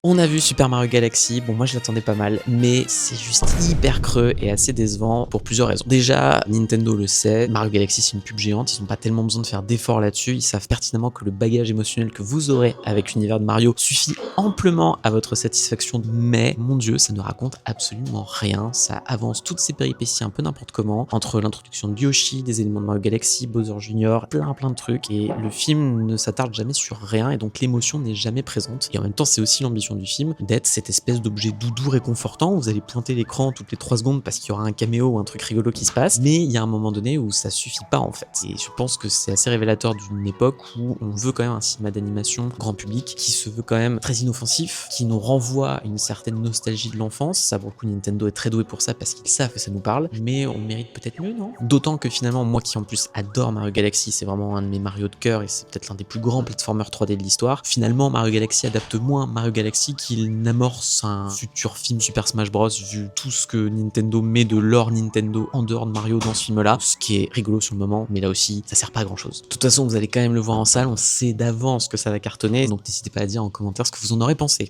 On a vu Super Mario Galaxy, bon moi je l'attendais pas mal, mais c'est juste hyper creux et assez décevant pour plusieurs raisons. Déjà, Nintendo le sait, Mario Galaxy c'est une pub géante, ils ont pas tellement besoin de faire d'efforts là-dessus, ils savent pertinemment que le bagage émotionnel que vous aurez avec l'univers de Mario suffit amplement à votre satisfaction, mais mon dieu, ça ne raconte absolument rien, ça avance toutes ces péripéties un peu n'importe comment, entre l'introduction de Yoshi, des éléments de Mario Galaxy, Bowser Jr., plein de trucs, et le film ne s'attarde jamais sur rien, et donc l'émotion n'est jamais présente, et en même temps c'est aussi l'ambition du film d'être cette espèce d'objet doudou réconfortant où vous allez pointer l'écran toutes les 3 secondes parce qu'il y aura un caméo ou un truc rigolo qui se passe, mais il y a un moment donné où ça suffit pas en fait. Et je pense que c'est assez révélateur d'une époque où on veut quand même un cinéma d'animation grand public qui se veut quand même très inoffensif, qui nous renvoie à une certaine nostalgie de l'enfance. Ça, pour le coup, Nintendo est très doué pour ça parce qu'ils savent que ça nous parle, mais on mérite peut-être mieux, non? D'autant que finalement, moi qui en plus adore Mario Galaxy, c'est vraiment un de mes Mario de cœur et c'est peut-être l'un des plus grands platformers 3D de l'histoire. Finalement, Mario Galaxy adapte moins Mario Galaxy qu'il n'amorce un futur film Super Smash Bros. Vu tout ce que Nintendo met de lore Nintendo en dehors de Mario dans ce film-là, ce qui est rigolo sur le moment, mais là aussi, ça sert pas à grand-chose. De toute façon, vous allez quand même le voir en salle, on sait d'avance que ça va cartonner, donc n'hésitez pas à dire en commentaire ce que vous en aurez pensé.